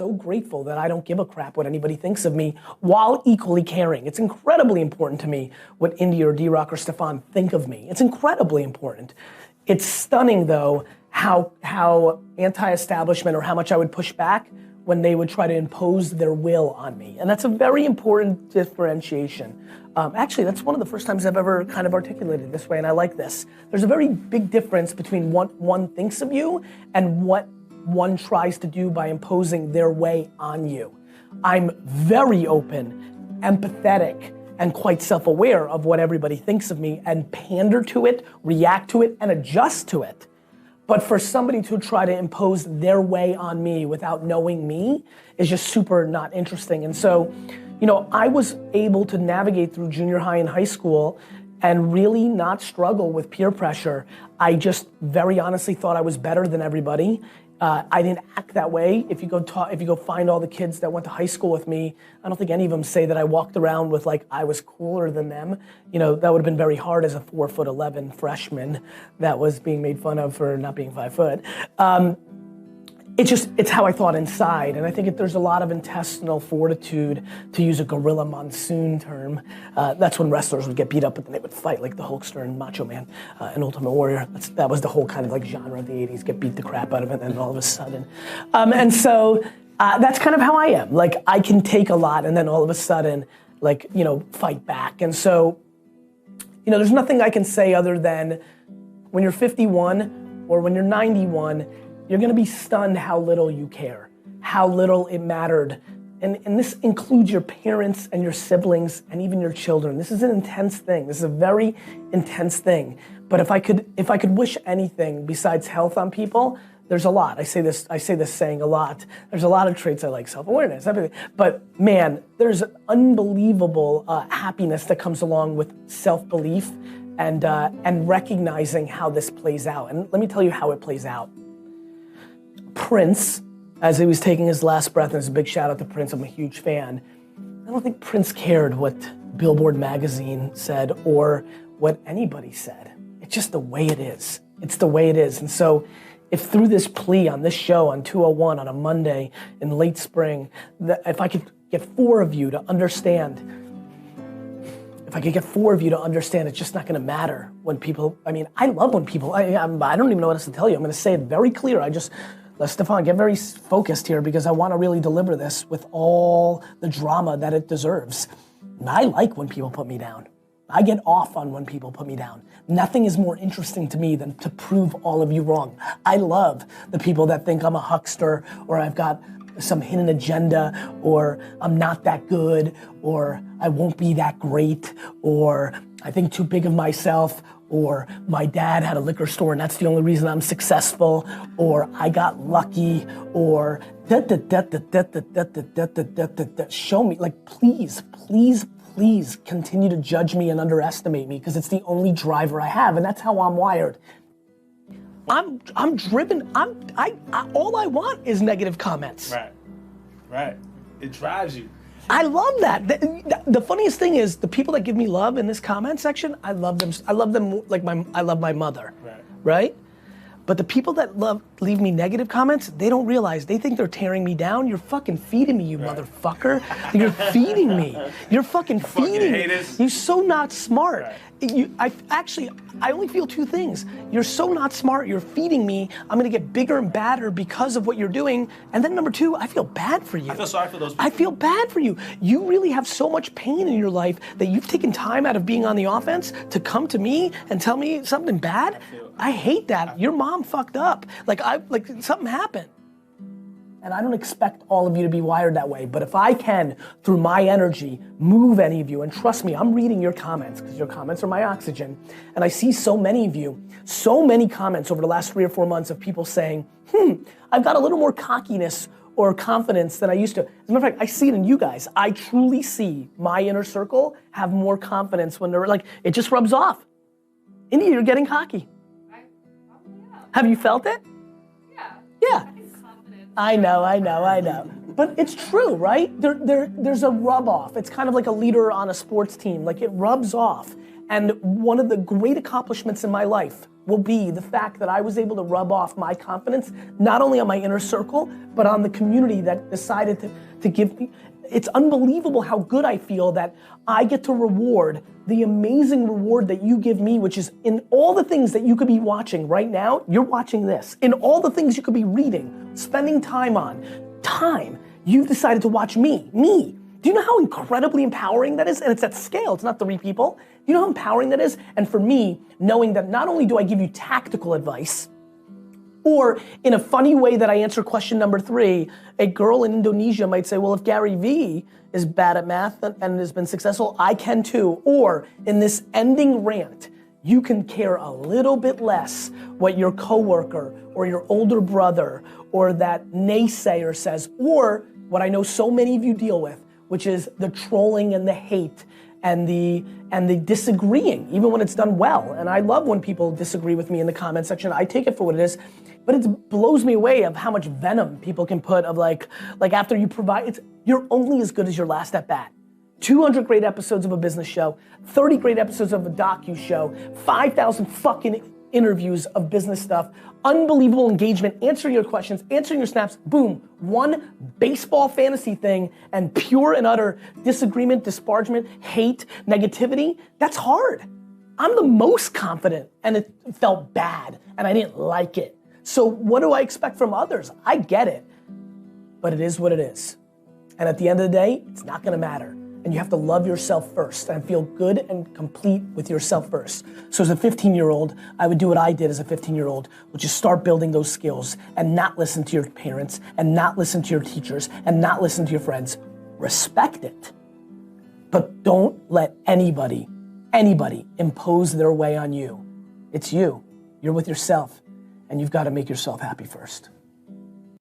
so grateful that I don't give a crap what anybody thinks of me while equally caring. It's incredibly important to me what Indy or D-Rock or Stefan think of me. It's incredibly important. It's stunning though how anti-establishment or how much I would push back when they would try to impose their will on me. And that's a very important differentiation. Actually, that's one of the first times I've ever kind of articulated this way, and I like this. There's a very big difference between what one thinks of you and what one tries to do by imposing their way on you. I'm very open, empathetic, and quite self-aware of what everybody thinks of me and pander to it, react to it, and adjust to it. But for somebody to try to impose their way on me without knowing me is just super not interesting. And so, you know, I was able to navigate through junior high and high school and really not struggle with peer pressure. I just very honestly thought I was better than everybody. I didn't act that way. If you go find all the kids that went to high school with me, I don't think any of them say that I walked around with like I was cooler than them. You know, that would have been very hard as a 4'11" freshman that was being made fun of for not being 5 foot. It's how I thought inside, and I think there's a lot of intestinal fortitude, to use a Gorilla Monsoon term. That's when wrestlers would get beat up, but then they would fight, like the Hulkster and Macho Man and Ultimate Warrior. That was the whole kind of like genre of the 80s, get beat the crap out of it, and then all of a sudden. And so that's kind of how I am. Like I can take a lot, and then all of a sudden, like, you know, fight back. And so, you know, there's nothing I can say other than when you're 51 or when you're 91, you're gonna be stunned how little you care, how little it mattered. And this includes your parents and your siblings and even your children. This is an intense thing. This is a very intense thing. But if I could wish anything besides health on people, there's a lot. I say this saying a lot. There's a lot of traits I like, self-awareness, everything. But man, there's unbelievable happiness that comes along with self-belief and recognizing how this plays out. And let me tell you how it plays out. Prince, as he was taking his last breath, and it's a big shout out to Prince, I'm a huge fan. I don't think Prince cared what Billboard magazine said or what anybody said. It's just the way it is. It's the way it is. And so if through this plea on this show on 201 on a Monday in late spring, that if I could get 4 of you to understand, it's just not gonna matter when people, I mean, I love when people, I don't even know what else to tell you. I'm gonna say it very clear. Stefan, get very focused here because I wanna really deliver this with all the drama that it deserves. And I like when people put me down. I get off on when people put me down. Nothing is more interesting to me than to prove all of you wrong. I love the people that think I'm a huckster or I've got some hidden agenda or I'm not that good or I won't be that great or I think too big of myself or my dad had a liquor store and that's the only reason I'm successful or I got lucky or show me, like please continue to judge me and underestimate me because it's the only driver I have and that's how I'm wired. I'm driven, all I want is negative comments. Right. It drives you. I love that. The funniest thing is the people that give me love in this comment section, I love them like I love my mother, right? But the people that leave me negative comments, they don't realize, they think they're tearing me down. You're fucking feeding me, you motherfucker. You're feeding me. You're fucking feeding me. You're so not smart. I only feel 2 things. You're so not smart, you're feeding me. I'm gonna get bigger and badder because of what you're doing. And then number 2, I feel bad for you. I feel sorry for those people. I feel bad for you. You really have so much pain in your life that you've taken time out of being on the offense to come to me and tell me something bad. I hate that. Your mom fucked up. Like something happened. And I don't expect all of you to be wired that way, but if I can, through my energy, move any of you, and trust me, I'm reading your comments, because your comments are my oxygen, and I see so many of you, so many comments over the last 3 or 4 months of people saying, I've got a little more cockiness or confidence than I used to. As a matter of fact, I see it in you guys. I truly see my inner circle have more confidence when they're like, it just rubs off. India, you're getting cocky. I probably am. Have you felt it? Yeah. Yeah. I know. But it's true, right? There's a rub off. It's kind of like a leader on a sports team. Like it rubs off. And one of the great accomplishments in my life, will be the fact that I was able to rub off my confidence, not only on my inner circle, but on the community that decided to give me. It's unbelievable how good I feel that I get to reward the amazing reward that you give me, which is in all the things that you could be watching right now, you're watching this. In all the things you could be reading, spending time on, you've decided to watch me. Do you know how incredibly empowering that is? And it's at scale, it's not 3 people. Do you know how empowering that is? And for me, knowing that not only do I give you tactical advice, or in a funny way that I answer question number 3, a girl in Indonesia might say, well, if Gary Vee is bad at math and has been successful, I can too. Or in this ending rant, you can care a little bit less what your coworker or your older brother or that naysayer says, or what I know so many of you deal with, which is the trolling and the hate and the disagreeing, even when it's done well. And I love when people disagree with me in the comment section. I take it for what it is, but it blows me away of how much venom people can put of like after you provide, you're only as good as your last at bat. 200 great episodes of a business show, 30 great episodes of a docu show, 5,000 fucking interviews of business stuff, unbelievable engagement, answering your questions, answering your snaps, boom, one baseball fantasy thing and pure and utter disagreement, disparagement, hate, negativity, that's hard. I'm the most confident and it felt bad and I didn't like it. So what do I expect from others? I get it, but it is what it is. And at the end of the day, it's not gonna matter. And you have to love yourself first and feel good and complete with yourself first. So as a 15-year-old, I would do what I did as a 15-year-old, which is start building those skills and not listen to your parents and not listen to your teachers and not listen to your friends. Respect it, but don't let anybody impose their way on you. It's you, you're with yourself, and you've got to make yourself happy first.